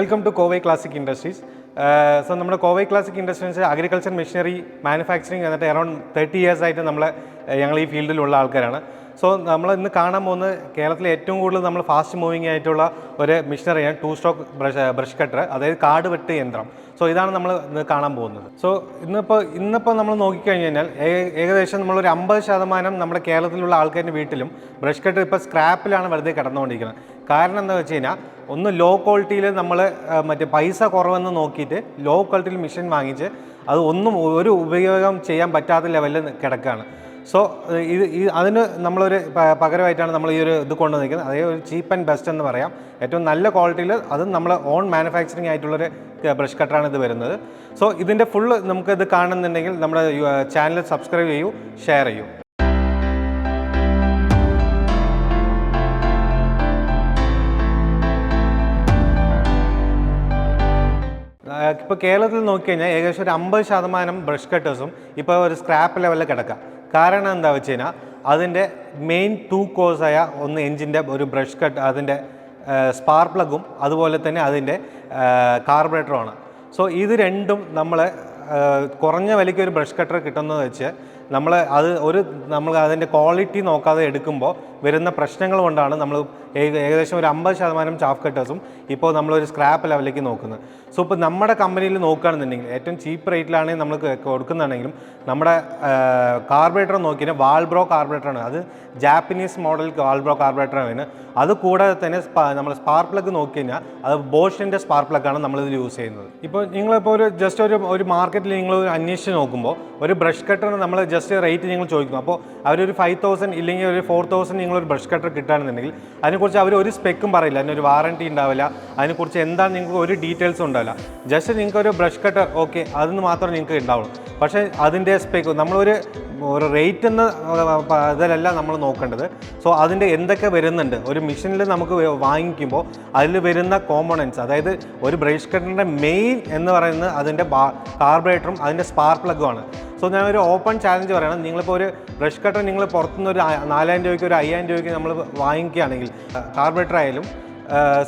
Welcome to Kovai Classic Industries. So, നമ്മുടെ Kovai Classic Industries agriculture machinery manufacturing എന്നിട്ട് around 30 years ആയിട്ട് ഞങ്ങൾ ഈ ഫീൽഡിലുള്ള ആൾക്കാരാണ്. സോ നമ്മൾ ഇന്ന് കാണാൻ പോകുന്നത് കേരളത്തിലെ ഏറ്റവും കൂടുതൽ നമ്മൾ ഫാസ്റ്റ് മൂവിങ് ആയിട്ടുള്ള ഒരു മെഷീനറിയാണ് 2 സ്ട്രോക്ക് ബ്രഷ് കട്ടർ, അതായത് കാട് വെട്ട് യന്ത്രം. സോ ഇതാണ് നമ്മൾ ഇന്ന് കാണാൻ പോകുന്നത്. സോ ഇന്നിപ്പോൾ നമ്മൾ നോക്കിക്കഴിഞ്ഞാൽ ഏകദേശം നമ്മളൊരു 50% നമ്മുടെ കേരളത്തിലുള്ള ആൾക്കാരുടെ വീട്ടിലും ബ്രഷ് കട്ടർ ഇപ്പോൾ സ്ക്രാപ്പിലാണ് വെറുതെ കിടന്നുകൊണ്ടിരിക്കുന്നത്. കാരണം എന്താ വെച്ച് കഴിഞ്ഞാൽ, ഒന്ന് ലോ ക്വാളിറ്റിയിൽ നമ്മൾ മറ്റേ പൈസ കുറവെന്ന് നോക്കിയിട്ട് ലോ ക്വാളിറ്റിയിൽ മെഷീൻ വാങ്ങിച്ച് അത് ഒന്നും ഒരു ഉപയോഗം ചെയ്യാൻ പറ്റാത്ത ലെവലിൽ കിടക്കുകയാണ്. സോ അതിന് നമ്മളൊരു പകരമായിട്ടാണ് നമ്മൾ ഈ ഒരു ഇത് കൊണ്ടുവന്നിരിക്കുന്നത്. അതേ ഒരു ചീപ്പ് ആൻഡ് ബെസ്റ്റ് എന്ന് പറയാം. ഏറ്റവും നല്ല ക്വാളിറ്റിയിൽ അത് നമ്മൾ ഓൺ മാനുഫാക്ചറിങ് ആയിട്ടുള്ളൊരു ബ്രഷ് കട്ടറാണ് ഇത് വരുന്നത്. സോ ഇതിൻ്റെ ഫുള്ള് നമുക്കിത് കാണുന്നുണ്ടെങ്കിൽ നമ്മുടെ ചാനൽ സബ്സ്ക്രൈബ് ചെയ്യൂ, ഷെയർ ചെയ്യൂ. ഇപ്പോൾ കേരളത്തിൽ നോക്കിക്കഴിഞ്ഞാൽ ഏകദേശം ഒരു 50% ബ്രഷ് കട്ടേഴ്സും ഇപ്പോൾ ഒരു സ്ക്രാപ്പ് ലെവലിൽ കിടക്കുക. കാരണം എന്താ വെച്ച് കഴിഞ്ഞാൽ, അതിൻ്റെ മെയിൻ 2 കോഴ്സായ ഒന്ന് എഞ്ചിൻ്റെ ഒരു ബ്രഷ് കട്ട്, അതിൻ്റെ സ്പാർക്ക് പ്ലഗും അതുപോലെ തന്നെ അതിൻ്റെ കാർബറേറ്ററുമാണ്. സോ ഇത് രണ്ടും നമ്മൾ കുറഞ്ഞ വിലയ്ക്ക് ഒരു ബ്രഷ് കട്ടർ കിട്ടുന്നത് വെച്ച് നമ്മൾ അതിൻ്റെ ക്വാളിറ്റി നോക്കാതെ എടുക്കുമ്പോൾ വരുന്ന പ്രശ്നങ്ങൾ കൊണ്ടാണ് നമ്മൾ ഏകദേശം ഒരു 50% ചാഫ് കട്ടേഴ്സും ഇപ്പോൾ നമ്മളൊരു സ്ക്രാപ്പ് ലെവലിലേക്ക് നോക്കുന്നത്. സോ ഇപ്പോൾ നമ്മുടെ കമ്പനിയിൽ നോക്കുകയാണെന്നുണ്ടെങ്കിൽ ഏറ്റവും ചീപ്പ് റേറ്റിലാണെങ്കിൽ നമ്മൾ കൊടുക്കുന്നതാണെങ്കിലും നമ്മുടെ കാർബറേറ്റർ നോക്കിയാൽ വാൾബ്രോ കാർബറേറ്ററാണ്. അത് ജാപ്പനീസ് മോഡൽ വാൾബ്രോ കാർബറേറ്ററാണ്. അത് കൂടാതെ തന്നെ നമ്മൾ സ്പാർക്ക് പ്ലഗ് നോക്കി കഴിഞ്ഞാൽ അത് ബോഷിൻ്റെ സ്പാർക്ക് പ്ലഗാണ് നമ്മളിതിൽ യൂസ് ചെയ്യുന്നത്. ഇപ്പോൾ നിങ്ങളിപ്പോൾ ഒരു മാർക്കറ്റിൽ നിങ്ങൾ അന്വേഷിച്ച് നോക്കുമ്പോൾ ഒരു ബ്രഷ് കട്ടറിന് നമ്മൾ ജസ്റ്റ് റേറ്റ് നിങ്ങൾ ചോദിക്കും. അപ്പോൾ അവരൊരു 5000 ഇല്ലെങ്കിൽ ഒരു 4000 നിങ്ങളൊരു ബ്രഷ് കട്ടർ കിട്ടുകയാണെന്നുണ്ടെങ്കിൽ അതിനെക്കുറിച്ച് അവർ ഒരു സ്പെക്കും പറയില്ല, അതിനൊരു വാറണ്ടി ഉണ്ടാവില്ല, അതിനെക്കുറിച്ച് എന്താണ് നിങ്ങൾക്ക് ഒരു ഡീറ്റെയിൽസും ഉണ്ടാവില്ല. ജസ്റ്റ് നിങ്ങൾക്കൊരു ബ്രഷ് കട്ടർ ഓക്കെ അതെന്ന് മാത്രമേ നിങ്ങൾക്ക് ഉണ്ടാവുള്ളൂ. പക്ഷേ അതിൻ്റെ സ്പെക്ക് നമ്മളൊരു റേറ്റ് എന്ന ഇതിലല്ല നമ്മൾ നോക്കേണ്ടത്. സോ അതിൻ്റെ എന്തൊക്കെ വരുന്നുണ്ട് ഒരു മെഷീനിൽ നമുക്ക് വാങ്ങിക്കുമ്പോൾ അതിൽ വരുന്ന കോമ്പോണൻസ്, അതായത് ഒരു ബ്രഷ് കട്ടറിൻ്റെ മെയിൻ എന്ന് പറയുന്നത് അതിൻ്റെ കാർബറേറ്ററും അതിൻ്റെ സ്പാർക്ക് പ്ലഗുമാണ്. സോ ഞാനൊരു ഓപ്പൺ ചാലഞ്ച് പറയണം, നിങ്ങളിപ്പോൾ ഒരു ബ്രഷ് കട്ടർ നിങ്ങൾ പുറത്തുനിന്ന് ഒരു 4000 രൂപയ്ക്ക് ഒരു 5000 രൂപയ്ക്ക് നമ്മൾ വാങ്ങിക്കുകയാണെങ്കിൽ കാർബറേറ്റർ ആയാലും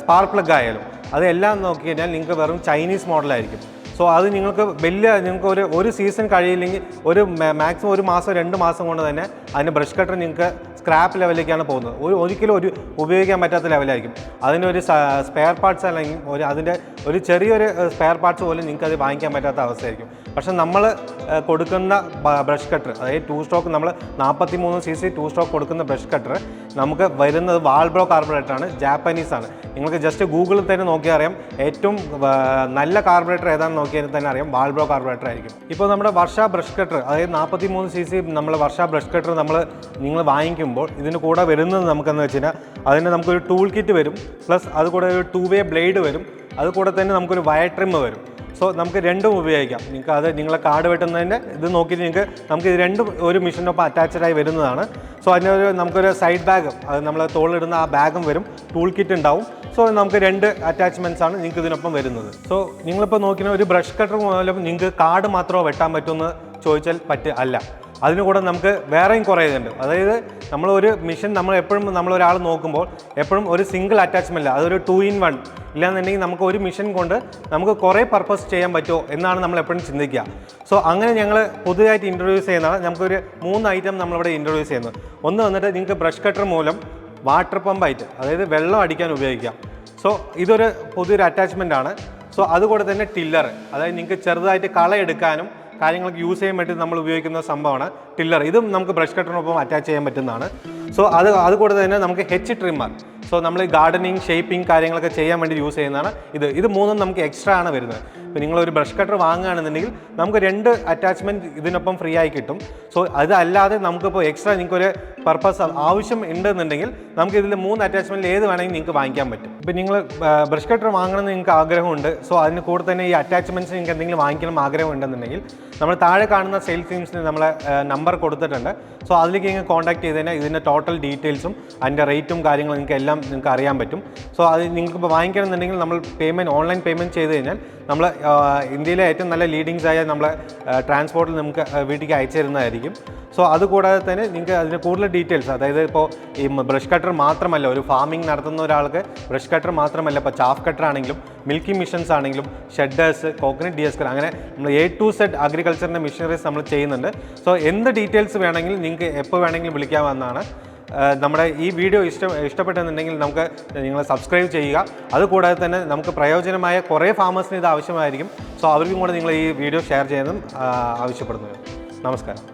സ്പാർക്ക് പ്ലഗ് ആയാലും അതെല്ലാം നോക്കി കഴിഞ്ഞാൽ നിങ്ങൾക്ക് വെറും ചൈനീസ് മോഡലായിരിക്കും. സോ അത് നിങ്ങൾക്ക് ഒരു സീസൺ കഴിയില്ലെങ്കിൽ മാക്സിമം 1 മാസം 2 മാസം കൊണ്ട് തന്നെ അതിൻ്റെ ബ്രഷ് കട്ടർ നിങ്ങൾക്ക് സ്ക്രാപ്പ് ലെവലിലേക്കാണ് പോകുന്നത്. ഒരിക്കലും ഉപയോഗിക്കാൻ പറ്റാത്ത ലെവലായിരിക്കും. അതിനൊരു സ്പെയർ പാർട്സ് അല്ലെങ്കിൽ അതിൻ്റെ ഒരു ചെറിയൊരു സ്പെയർ പാർട്സ് പോലും നിങ്ങൾക്ക് അത് വാങ്ങിക്കാൻ പറ്റാത്ത അവസ്ഥയായിരിക്കും. പക്ഷെ നമ്മൾ കൊടുക്കുന്ന ബ്രഷ് കട്ടർ, അതായത് 2 സ്ട്രോക്ക് നമ്മൾ 43cc 2 സ്ട്രോക്ക് കൊടുക്കുന്ന ബ്രഷ് കട്ടർ നമുക്ക് വരുന്നത് വാൾബ്രോ കാർബറേറ്ററാണ്, ജാപ്പനീസാണ്. നിങ്ങൾക്ക് ജസ്റ്റ് ഗൂഗിളിൽ തന്നെ നോക്കിയാൽ അറിയാം ഏറ്റവും നല്ല കാർബറേറ്റർ ഏതാണെന്ന് നോക്കിയാൽ തന്നെ അറിയാം വാൾബ്രോ കാർബറേറ്റർ ആയിരിക്കും. ഇപ്പോൾ നമ്മുടെ വർഷ ബ്രഷ് കട്ടർ, അതായത് 43cc നമ്മൾ വർഷ ബ്രഷ് കട്ടർ നിങ്ങൾ വാങ്ങിക്കുമ്പോൾ ഇതിന് കൂടെ വരുന്നത് നമുക്കെന്ന് വെച്ച് കഴിഞ്ഞാൽ അതിന് നമുക്കൊരു ടൂൾ കിറ്റ് വരും, പ്ലസ് അതുകൂടെ ഒരു 2-way ബ്ലേഡ് വരും, അതുകൂടെ തന്നെ നമുക്കൊരു വയർ ട്രിം വരും. സോ നമുക്ക് രണ്ടും ഉപയോഗിക്കാം. നിങ്ങൾക്ക് അത് നിങ്ങളെ കാട് വെട്ടുന്നതിൻ്റെ ഇത് നോക്കിയിട്ട് നമുക്ക് ഇത് രണ്ടും ഒരു മെഷീനൊപ്പം അറ്റാച്ചഡായി വരുന്നതാണ്. സോ നമുക്കൊരു സൈഡ് ബാഗ്, അത് നമ്മൾ തോളിലിടുന്ന ആ ബാഗും വരും, ടൂൾ കിറ്റ് ഉണ്ടാവും. സോ നമുക്ക് 2 അറ്റാച്ച്മെൻറ്റ്സ് ആണ് നിങ്ങൾക്ക് ഇതിനൊപ്പം വരുന്നത്. സോ നിങ്ങളിപ്പോൾ നോക്കിയാൽ ഒരു ബ്രഷ് കട്ടർ മൂലം നിങ്ങൾക്ക് കാട് മാത്രമേ വെട്ടാൻ പറ്റുമെന്ന് ചോദിച്ചാൽ അല്ല. അതിന് കൂടെ നമുക്ക് വേറെയും കുറേ ഇതുണ്ട്. അതായത് നമ്മളൊരു മെഷീൻ നമ്മളൊരാൾ നോക്കുമ്പോൾ എപ്പോഴും ഒരു സിംഗിൾ അറ്റാച്ച്മെൻറ്റ്, അതൊരു 2-in-1 ഇല്ലാന്നുണ്ടെങ്കിൽ നമുക്ക് ഒരു മെഷീൻ കൊണ്ട് നമുക്ക് കുറേ പർപ്പസ് ചെയ്യാൻ പറ്റുമോ എന്നാണ് നമ്മൾ എപ്പോഴും ചിന്തിക്കുക. സോ അങ്ങനെ ഞങ്ങൾ പുതുതായിട്ട് ഇൻട്രൊഡ്യൂസ് ചെയ്യുന്നതാണ്. നമുക്കൊരു 3 ഐറ്റം നമ്മളിവിടെ ഇൻട്രൊഡ്യൂസ് ചെയ്യുന്നത്. ഒന്ന് വന്നിട്ട് നിങ്ങൾക്ക് ബ്രഷ് കട്ടർ മൂലം വാട്ടർ പമ്പായിട്ട്, അതായത് വെള്ളം അടിക്കാൻ ഉപയോഗിക്കാം. സോ ഇതൊരു പുതിയൊരു അറ്റാച്ച്മെൻ്റ് ആണ്. സോ അതുകൂടെ തന്നെ ടില്ലർ, അതായത് നിങ്ങൾക്ക് ചെറുതായിട്ട് കളയെടുക്കാനും കാര്യങ്ങൾക്ക് യൂസ് ചെയ്യാൻ വേണ്ടി നമ്മൾ ഉപയോഗിക്കുന്ന സംഭവമാണ് ടില്ലർ. ഇതും നമുക്ക് ബ്രഷ് കട്ടറിനൊപ്പം അറ്റാച്ച് ചെയ്യാൻ പറ്റുന്നതാണ്. സോ അതുകൂടെ തന്നെ നമുക്ക് ട്രിമ്മർ. സോ നമ്മൾ ഗാർഡനിങ്, ഷേപ്പിംഗ് കാര്യങ്ങളൊക്കെ ചെയ്യാൻ വേണ്ടി യൂസ് ചെയ്യുന്നതാണ് ഇത് 3ഉം നമുക്ക് എക്സ്ട്രാ ആണ് വരുന്നത്. ഇപ്പോൾ നിങ്ങളൊരു ബ്രഷ് കട്ടർ വാങ്ങുകയാണെന്നുണ്ടെങ്കിൽ നമുക്ക് 2 അറ്റാച്ച്മെൻറ്റ് ഇതിനൊപ്പം ഫ്രീ ആയി കിട്ടും. സോ അതല്ലാതെ നമുക്കിപ്പോൾ എക്സ്ട്രാ നിങ്ങൾക്കൊരു പർപ്പസ് ആവശ്യം ഉണ്ടെന്നുണ്ടെങ്കിൽ നമുക്ക് ഇതിൽ 3 അറ്റാച്ച്മെൻറ്റിൽ ഏത് വേണമെങ്കിൽ നിങ്ങൾക്ക് വാങ്ങിക്കാൻ പറ്റും. ഇപ്പോൾ നിങ്ങൾ ബ്രഷ് കട്ടർ വാങ്ങണമെന്ന് നിങ്ങൾക്ക് ആഗ്രഹമുണ്ട്, സോ അതിന് കൂടെ തന്നെ ഈ അറ്റാച്ച്മെൻറ്റ്സ് നിങ്ങൾക്ക് എന്തെങ്കിലും വാങ്ങിക്കണം ആഗ്രഹം ഉണ്ടെന്നുണ്ടെങ്കിൽ നമ്മൾ താഴെ കാണുന്ന സെയിൽസ് ടീംസിന് നമ്മളെ നമ്പർ കൊടുത്തിട്ടുണ്ട്. സോ അതിലേക്ക് നിങ്ങൾ കോൺടാക്ട് ചെയ്ത് കഴിഞ്ഞാൽ ഇതിൻ്റെ ടോട്ടൽ ഡീറ്റെയിൽസും അതിൻ്റെ റേറ്റും കാര്യങ്ങളും നിങ്ങൾക്ക് അറിയാൻ പറ്റും. സോ അത് നിങ്ങൾക്കിപ്പോൾ വാങ്ങിക്കണമെന്നുണ്ടെങ്കിൽ നമ്മൾ ഓൺലൈൻ പേയ്മെൻറ്റ് ചെയ്ത് കഴിഞ്ഞാൽ നമ്മൾ ഇന്ത്യയിലെ ഏറ്റവും നല്ല ലീഡിങ്സായ നമ്മളെ ട്രാൻസ്പോർട്ടിൽ നമുക്ക് വീട്ടിലേക്ക് അയച്ചു തരുന്നതായിരിക്കും. സോ അതുകൂടാതെ തന്നെ നിങ്ങൾക്ക് അതിന് കൂടുതൽ ഡീറ്റെയിൽസ്, അതായത് ഇപ്പോൾ ഈ ബ്രഷ് കട്ടർ മാത്രമല്ല, ഒരു ഫാമിംഗ് നടത്തുന്ന ഒരാൾക്ക് ബ്രഷ് കട്ടർ മാത്രമല്ല, ഇപ്പോൾ ചാഫ് കട്ടർ ആണെങ്കിലും മിൽക്കിംഗ് മെഷീൻസ് ആണെങ്കിലും ഷെഡേഴ്സ്, കോക്കനട്ട് ഡിയസ്കർ, അങ്ങനെ നമ്മൾ A to Z അഗ്രികൾച്ചറിൻ്റെ മെഷീനറീസ് നമ്മൾ ചെയ്യുന്നുണ്ട്. സോ എന്ത് ഡീറ്റെയിൽസ് വേണമെങ്കിലും നിങ്ങൾക്ക് എപ്പോൾ വേണമെങ്കിലും വിളിക്കാവുന്നതാണ്. നമ്മുടെ ഈ വീഡിയോ ഇഷ്ടപ്പെട്ടെന്നുണ്ടെങ്കിൽ നിങ്ങൾ സബ്സ്ക്രൈബ് ചെയ്യുക. അതുകൂടാതെ തന്നെ നമുക്ക് പ്രയോജനമായ കുറേ ഫാമേഴ്സിന് ഇത് ആവശ്യമായിരിക്കും. സോ അവർക്കും കൂടെ നിങ്ങൾ ഈ വീഡിയോ ഷെയർ ചെയ്യാനും ആവശ്യപ്പെടുന്നു. നമസ്കാരം.